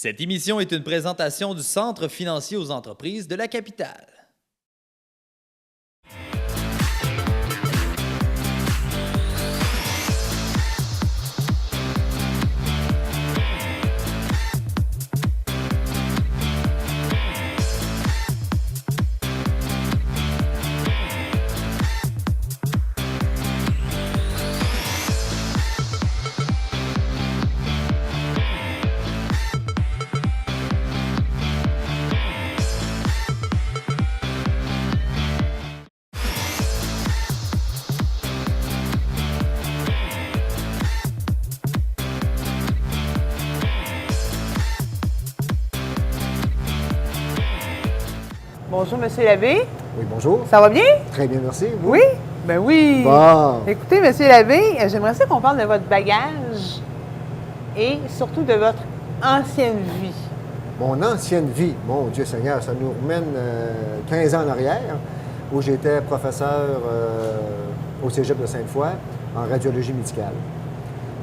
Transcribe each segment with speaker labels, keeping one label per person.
Speaker 1: Cette émission est une présentation du Centre financier aux entreprises de la capitale.
Speaker 2: Bonjour, Monsieur l'abbé.
Speaker 3: Oui, bonjour.
Speaker 2: Ça va bien?
Speaker 3: Très bien, merci. Vous?
Speaker 2: Oui? Ben oui.
Speaker 3: Bon.
Speaker 2: Écoutez, Monsieur l'abbé, j'aimerais ça qu'on parle de votre bagage et surtout de votre ancienne vie.
Speaker 3: Mon ancienne vie, mon Dieu Seigneur, ça nous remène 15 ans en arrière, où j'étais professeur au Cégep de Sainte-Foy en radiologie médicale.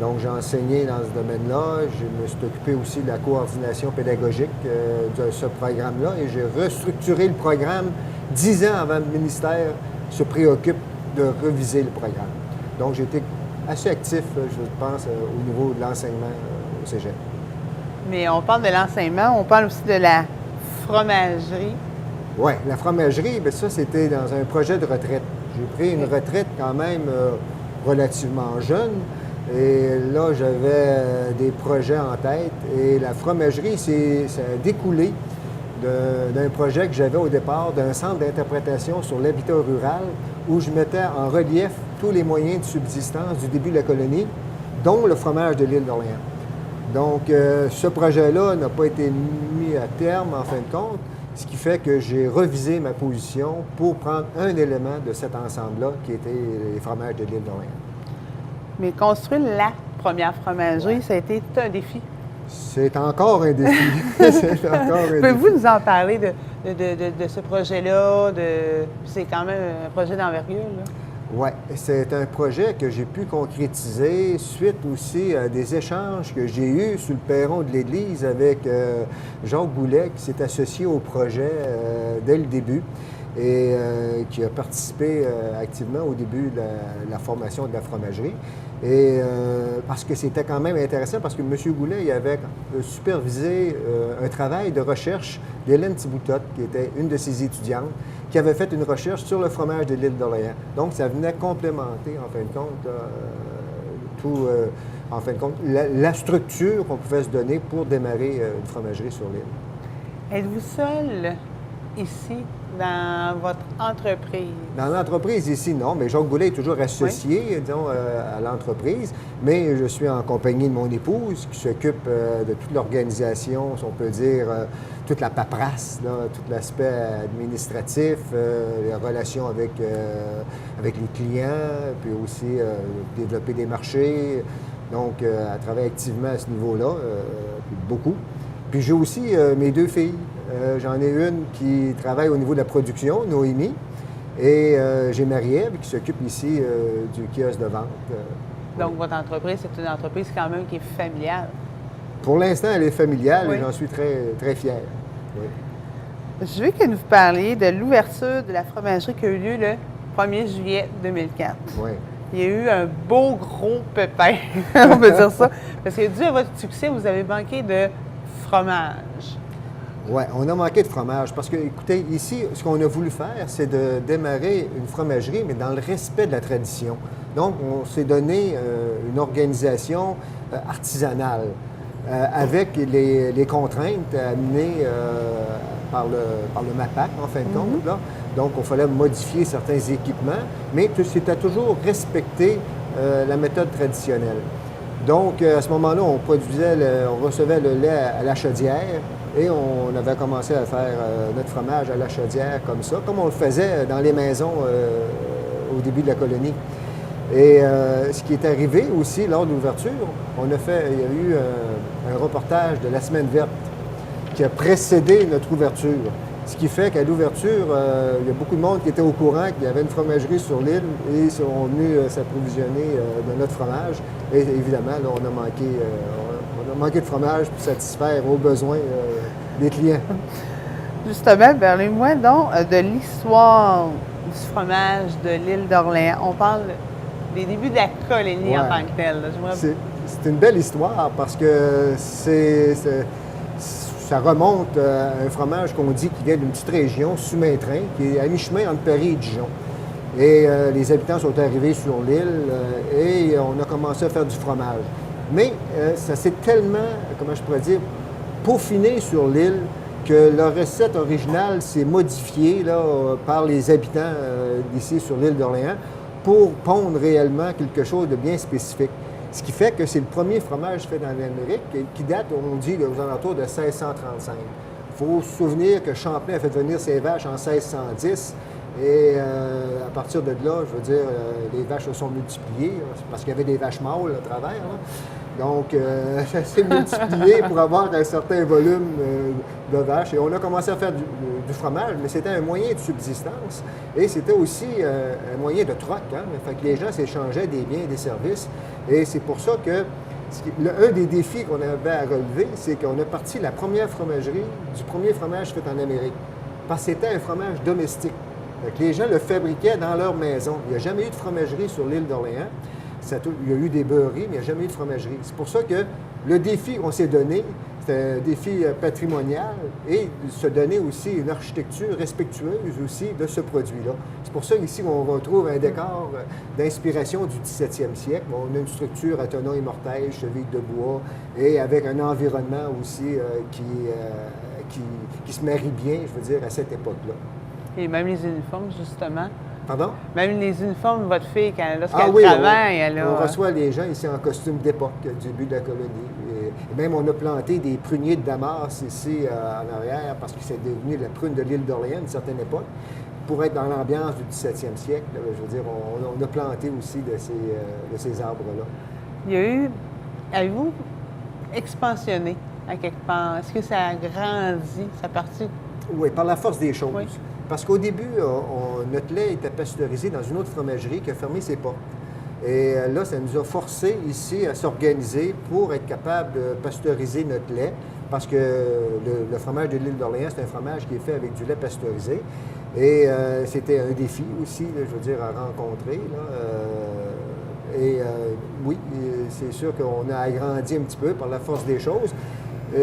Speaker 3: Donc, j'ai enseigné dans ce domaine-là. Je me suis occupé aussi de la coordination pédagogique de ce programme-là et j'ai restructuré le programme 10 ans avant que le ministère se préoccupe de reviser le programme. Donc, j'ai été assez actif, je pense, au niveau de l'enseignement au Cégep.
Speaker 2: Mais on parle de l'enseignement, on parle aussi de la fromagerie.
Speaker 3: Oui, la fromagerie, bien ça, c'était dans un projet de retraite. J'ai pris une retraite quand même relativement jeune. Et là, j'avais des projets en tête. Et la fromagerie, ça a découlé d'un projet que j'avais au départ, d'un centre d'interprétation sur l'habitat rural, où je mettais en relief tous les moyens de subsistance du début de la colonie, dont le fromage de l'île d'Orléans. Donc, ce projet-là n'a pas été mis à terme, en fin de compte, ce qui fait que j'ai revisé ma position pour prendre un élément de cet ensemble-là, qui était les fromages de l'île d'Orléans.
Speaker 2: Mais construire la première fromagerie, ça a été tout un défi.
Speaker 3: C'est encore un défi. C'est encore un défi.
Speaker 2: Pouvez-vous nous en parler de ce projet-là? C'est quand même un projet d'envergure, là.
Speaker 3: Oui, c'est un projet que j'ai pu concrétiser suite aussi à des échanges que j'ai eus sur le perron de l'Église avec Jacques Boulet, qui s'est associé au projet dès le début et qui a participé activement au début de la formation de la fromagerie. Et parce que c'était quand même intéressant, parce que M. Goulet il avait supervisé un travail de recherche d'Hélène Thiboutot, qui était une de ses étudiantes, qui avait fait une recherche sur le fromage de l'île d'Orléans. Donc, ça venait complémenter, en fin de compte, la structure qu'on pouvait se donner pour démarrer une fromagerie sur l'île.
Speaker 2: Êtes-vous seul ici dans votre entreprise?
Speaker 3: Dans l'entreprise ici, non, mais Jacques Goulet est toujours associé, disons, à l'entreprise, mais je suis en compagnie de mon épouse qui s'occupe de toute l'organisation, si on peut dire, toute la paperasse, là, tout l'aspect administratif, les relations avec les clients, puis aussi développer des marchés. Donc, elle travaille activement à ce niveau-là, puis beaucoup. Puis j'ai aussi mes deux filles. J'en ai une qui travaille au niveau de la production, Noémie, et j'ai Marie-Ève qui s'occupe ici du kiosque de vente.
Speaker 2: Donc, votre entreprise, c'est une entreprise quand même qui est familiale.
Speaker 3: Pour l'instant, elle est familiale
Speaker 2: Oui.
Speaker 3: et j'en suis très, très fier. Oui.
Speaker 2: Je veux que vous parliez de l'ouverture de la fromagerie qui a eu lieu le 1er juillet 2004.
Speaker 3: Oui.
Speaker 2: Il y a eu un beau gros pépin, on peut dire ça, parce que dû à votre succès, vous avez manqué de fromage.
Speaker 3: Oui, on a manqué de fromage parce que, écoutez, ici, ce qu'on a voulu faire, c'est de démarrer une fromagerie, mais dans le respect de la tradition. Donc, on s'est donné une organisation artisanale avec les contraintes amenées par le MAPAC, en fin de compte, là. Donc, il fallait modifier certains équipements, mais c'était toujours respecter la méthode traditionnelle. Donc, à ce moment-là, on recevait le lait à la chaudière et on avait commencé à faire notre fromage à la chaudière comme ça, comme on le faisait dans les maisons au début de la colonie. Et ce qui est arrivé aussi lors de l'ouverture, il y a eu un reportage de la Semaine verte qui a précédé notre ouverture. Ce qui fait qu'à l'ouverture, il y a beaucoup de monde qui était au courant qu'il y avait une fromagerie sur l'île et sont venus s'approvisionner de notre fromage. Et évidemment, là, on a On a manqué de fromage pour satisfaire aux besoins des clients.
Speaker 2: Justement, parlez-moi donc de l'histoire du fromage de l'île d'Orléans. On parle des débuts de la colonie en
Speaker 3: Ouais.
Speaker 2: tant que telle. là.
Speaker 3: C'est une belle histoire parce que ça remonte à un fromage qu'on dit qui vient d'une petite région, Sumaintrin, qui est à mi-chemin entre Paris et Dijon. Et les habitants sont arrivés sur l'île et on a commencé à faire du fromage. Mais ça s'est tellement, comment je pourrais dire, peaufiné sur l'île que la recette originale s'est modifiée là, par les habitants d'ici sur l'île d'Orléans pour pondre réellement quelque chose de bien spécifique. Ce qui fait que c'est le premier fromage fait dans l'Amérique qui date, on dit, aux alentours de 1635. Il faut se souvenir que Champlain a fait venir ses vaches en 1610 et à partir de là, je veux dire, les vaches se sont multipliées parce qu'il y avait des vaches mâles à travers. Là. Donc, ça s'est multiplié pour avoir un certain volume de vaches. Et on a commencé à faire du fromage, mais c'était un moyen de subsistance et c'était aussi un moyen de troc. Hein? Fait que les gens s'échangeaient des biens et des services. Et c'est pour ça que un des défis qu'on avait à relever, c'est qu'on a parti la première fromagerie du premier fromage fait en Amérique. Parce que c'était un fromage domestique. Fait que les gens le fabriquaient dans leur maison. Il n'y a jamais eu de fromagerie sur l'île d'Orléans. Il y a eu des beurreries, mais il n'y a jamais eu de fromagerie. C'est pour ça que le défi qu'on s'est donné, c'est un défi patrimonial et se donner aussi une architecture respectueuse aussi de ce produit-là. C'est pour ça qu'ici, on retrouve un décor d'inspiration du 17e siècle. On a une structure à tonneaux et mortail, cheville de bois et avec un environnement aussi qui se marie bien, je veux dire, à cette époque-là.
Speaker 2: Et même les uniformes, justement.
Speaker 3: Pardon?
Speaker 2: Même les uniformes de votre fille, lorsqu'elle
Speaker 3: Oui,
Speaker 2: travaille, elle a...
Speaker 3: on reçoit les gens ici en costume d'époque du début de la colonie. Et même on a planté des pruniers de Damas ici en arrière parce que c'est devenu la prune de l'île d'Orléans à une certaine époque. Pour être dans l'ambiance du 17e siècle, je veux dire, on a planté aussi de ces arbres-là.
Speaker 2: Il y a eu... Avez-vous expansionné à quelque part? Est-ce que ça a grandi, sa partie?
Speaker 3: Oui, par la force des choses.
Speaker 2: Oui.
Speaker 3: Parce qu'au début, notre lait était pasteurisé dans une autre fromagerie qui a fermé ses portes. Et là, ça nous a forcé ici à s'organiser pour être capable de pasteuriser notre lait, parce que le fromage de l'île d'Orléans, c'est un fromage qui est fait avec du lait pasteurisé. Et c'était un défi aussi, là, je veux dire, à rencontrer. Oui, c'est sûr qu'on a agrandi un petit peu par la force des choses,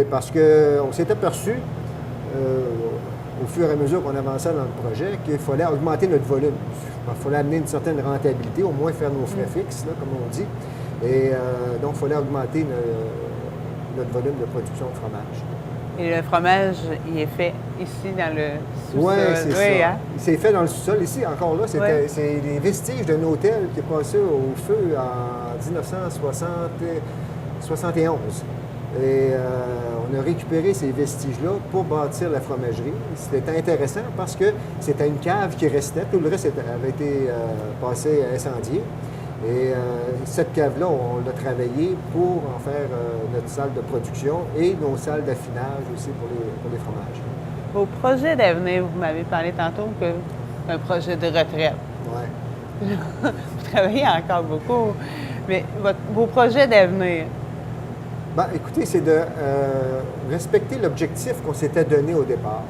Speaker 3: parce qu'on s'est aperçu au fur et à mesure qu'on avançait dans le projet, qu'il fallait augmenter notre volume. Il fallait amener une certaine rentabilité, au moins faire nos frais fixes, là, comme on dit. Et donc, il fallait augmenter notre volume de production de fromage.
Speaker 2: Et le fromage, il est fait ici dans le sous-sol.
Speaker 3: Oui, c'est ça.
Speaker 2: Hein?
Speaker 3: C'est fait dans le sous-sol. Ici, encore là, c'est des vestiges d'un hôtel qui est passé au feu en 1971. Et on a récupéré ces vestiges-là pour bâtir la fromagerie. C'était intéressant parce que c'était une cave qui restait. Tout le reste avait été passé incendié. Et cette cave-là, on l'a travaillée pour en faire notre salle de production et nos salles d'affinage aussi pour les fromages.
Speaker 2: Vos projets d'avenir, vous m'avez parlé tantôt d'un projet de retraite.
Speaker 3: Oui.
Speaker 2: Vous travaillez encore beaucoup, mais vos projets d'avenir?
Speaker 3: Bien, écoutez, c'est de respecter l'objectif qu'on s'était donné au départ.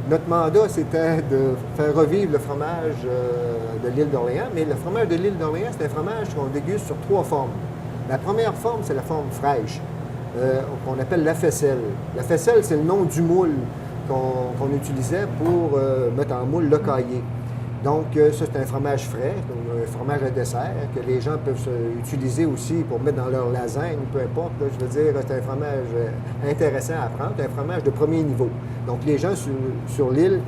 Speaker 3: Notre mandat, c'était de faire revivre le fromage de l'île d'Orléans, mais le fromage de l'île d'Orléans, c'est un fromage qu'on déguste sur 3 formes. La première forme, c'est la forme fraîche, qu'on appelle la faisselle. La faisselle, c'est le nom du moule qu'on utilisait pour mettre en moule le caillé. Donc, ça, c'est un fromage frais, un fromage à dessert, que les gens peuvent utiliser aussi pour mettre dans leur lasagne, peu importe. Là, je veux dire, c'est un fromage intéressant à prendre, un fromage de premier niveau. Donc, les gens sur l'île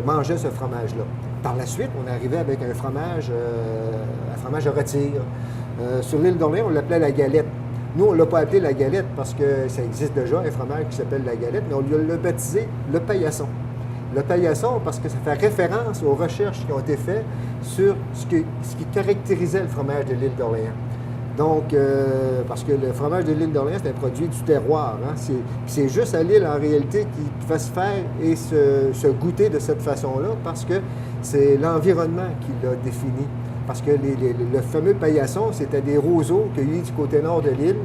Speaker 3: mangeaient ce fromage-là. Par la suite, on arrivait avec un fromage à rôtir. Sur l'île d'Orléans, on l'appelait la galette. Nous, on ne l'a pas appelé la galette parce que ça existe déjà, un fromage qui s'appelle la galette, mais on l'a baptisé le paillasson. Le paillasson, parce que ça fait référence aux recherches qui ont été faites sur ce qui caractérisait le fromage de l'île d'Orléans. Donc, parce que le fromage de l'île d'Orléans, c'est un produit du terroir. Hein? C'est juste à l'île, en réalité, qui va se faire et se goûter de cette façon-là, parce que c'est l'environnement qui l'a défini. Parce que le fameux paillasson, c'était des roseaux cueillis du côté nord de l'île,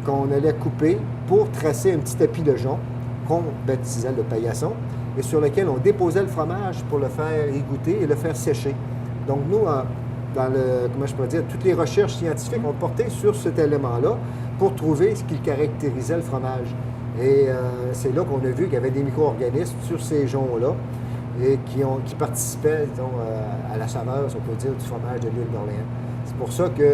Speaker 3: qu'on allait couper pour tracer un petit tapis de jonc qu'on baptisait le paillasson et sur lequel on déposait le fromage pour le faire égoutter et le faire sécher. Donc nous, comment je peux dire, toutes les recherches scientifiques ont porté sur cet élément-là pour trouver ce qui caractérisait le fromage. Et c'est là qu'on a vu qu'il y avait des micro-organismes sur ces joncs-là et qui participaient, disons, à la saveur, si on peut dire, du fromage de l'île d'Orléans. C'est pour ça que,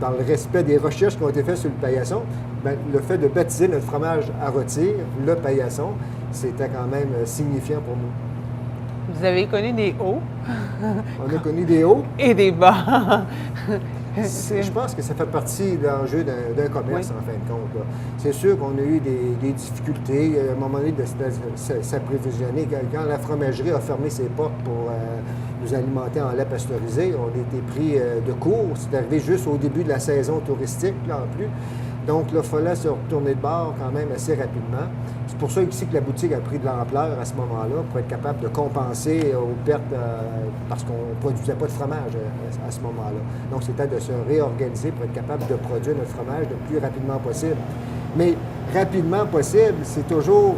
Speaker 3: dans le respect des recherches qui ont été faites sur le paillasson, bien, le fait de baptiser notre fromage à rôtir, le paillasson, c'était quand même signifiant pour nous.
Speaker 2: Vous avez connu des hauts.
Speaker 3: On a connu des hauts.
Speaker 2: Et des bas.
Speaker 3: Je pense que ça fait partie de l'enjeu d'un commerce, en fin de compte. C'est sûr qu'on a eu des difficultés à un moment donné de s'approvisionner. Quand la fromagerie a fermé ses portes pour nous alimenter en lait pasteurisé, on a été pris de court. C'est arrivé juste au début de la saison touristique, là, en plus. Donc, là, il fallait se retourner de bord quand même assez rapidement. C'est pour ça ici que la boutique a pris de l'ampleur à ce moment-là pour être capable de compenser aux pertes parce qu'on ne produisait pas de fromage à ce moment-là. Donc, c'était de se réorganiser pour être capable de produire notre fromage le plus rapidement possible. Mais rapidement possible, c'est toujours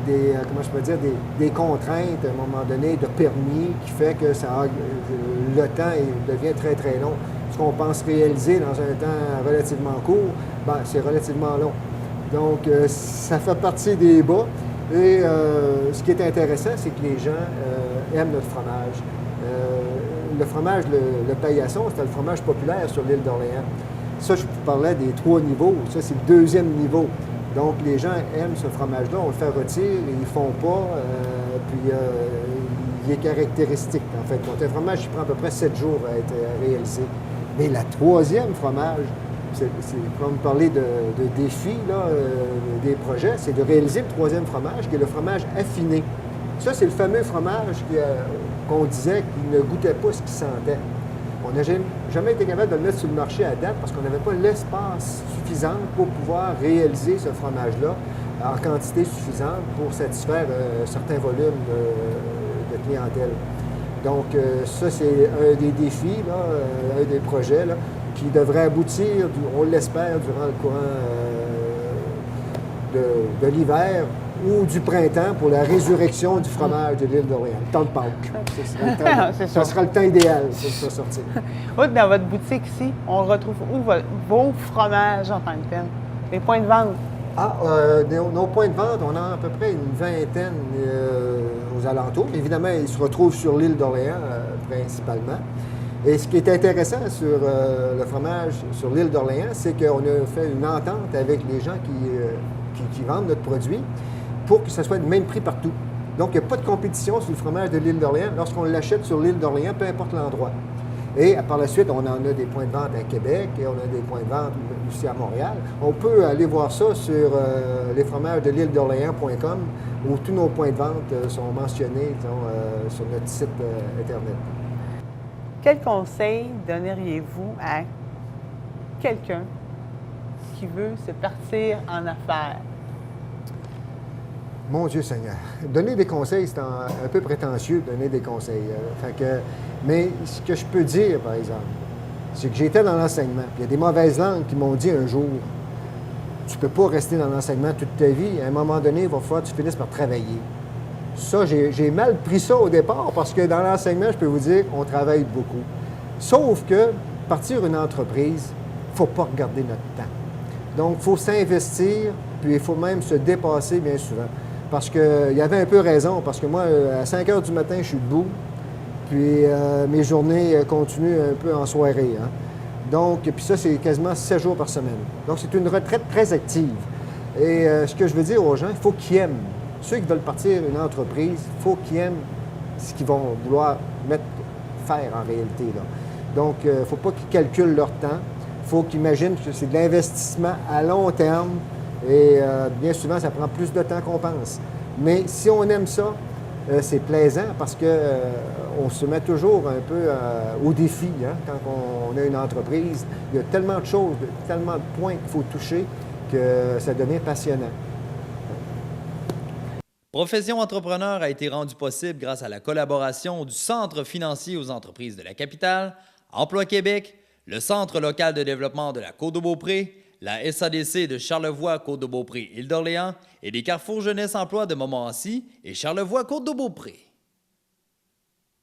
Speaker 3: des contraintes à un moment donné de permis qui fait que le temps devient très, très long. Ce qu'on pense réaliser dans un temps relativement court, ben, c'est relativement long. Donc, ça fait partie des bas. Et ce qui est intéressant, c'est que les gens aiment notre fromage. Le fromage, le paillasson, c'était le fromage populaire sur l'île d'Orléans. Ça, je vous parlais des 3 niveaux. Ça, c'est le 2e niveau. Donc, les gens aiment ce fromage-là. On le fait rôtir, ils ne font pas. Puis, il est caractéristique, en fait. Donc, un fromage, il prend à peu près 7 jours à être réalisé. Mais la 3e fromage, c'est comme parler de défis, là, des projets, c'est de réaliser le 3e fromage, qui est le fromage affiné. Ça, c'est le fameux fromage qu'on disait qu'il ne goûtait pas ce qu'il sentait. On n'a jamais été capable de le mettre sur le marché à date parce qu'on n'avait pas l'espace suffisant pour pouvoir réaliser ce fromage-là en quantité suffisante pour satisfaire un certain volume de clientèle. Donc, ça, c'est un des défis, là, un des projets là, qui devrait aboutir, on l'espère, durant le courant de l'hiver ou du printemps pour la résurrection du fromage de l'île d'Orléans, le temps de Pâques. Ça sera le temps idéal pour ça sortir.
Speaker 2: Dans votre boutique ici, on retrouve où vos fromages en tant que tel? Les points de vente?
Speaker 3: Nos points de vente, on a à peu près une vingtaine aux alentours. Évidemment, ils se retrouvent sur l'île d'Orléans principalement. Et ce qui est intéressant sur le fromage sur l'île d'Orléans, c'est qu'on a fait une entente avec les gens qui vendent notre produit pour que ce soit le même prix partout. Donc, il n'y a pas de compétition sur le fromage de l'île d'Orléans lorsqu'on l'achète sur l'île d'Orléans, peu importe l'endroit. Et par la suite, on en a des points de vente à Québec et on a des points de vente aussi à Montréal. On peut aller voir ça sur lesfromagesdelîle-d'Orléans.com où tous nos points de vente sont mentionnés sur notre site Internet.
Speaker 2: Quel conseil donneriez-vous à quelqu'un qui veut se partir en affaires?
Speaker 3: Mon Dieu Seigneur, donner des conseils, c'est un peu prétentieux de donner des conseils. Mais ce que je peux dire, par exemple, c'est que j'étais dans l'enseignement. Il y a des mauvaises langues qui m'ont dit un jour, tu ne peux pas rester dans l'enseignement toute ta vie. À un moment donné, il va falloir que tu finisses par travailler. Ça, j'ai mal pris ça au départ parce que dans l'enseignement, je peux vous dire qu'on travaille beaucoup. Sauf que partir une entreprise, il ne faut pas regarder notre temps. Donc, il faut s'investir, puis il faut même se dépasser bien souvent. Parce qu'il y avait un peu raison, parce que moi, à 5 heures du matin, je suis debout, puis mes journées continuent un peu en soirée. Hein? Donc, puis ça, c'est quasiment 7 jours par semaine. Donc, c'est une retraite très active. Et ce que je veux dire aux gens, il faut qu'ils aiment. Ceux qui veulent partir une entreprise, il faut qu'ils aiment ce qu'ils vont vouloir faire en réalité. Là. Donc, il ne faut pas qu'ils calculent leur temps. Il faut qu'ils imaginent que c'est de l'investissement à long terme. Et bien souvent, ça prend plus de temps qu'on pense. Mais si on aime ça, c'est plaisant parce qu'on se met toujours un peu au défi hein, quand on a une entreprise. Il y a tellement de choses, tellement de points qu'il faut toucher que ça devient passionnant.
Speaker 1: Profession entrepreneur a été rendue possible grâce à la collaboration du Centre financier aux entreprises de la capitale, Emploi Québec, le Centre local de développement de la Côte-de-Beaupré, la SADC de Charlevoix, Côte-de-Beaupré, Île d'Orléans et les carrefours Jeunesse Emploi de Montmorency et Charlevoix, Côte-de-Beaupré.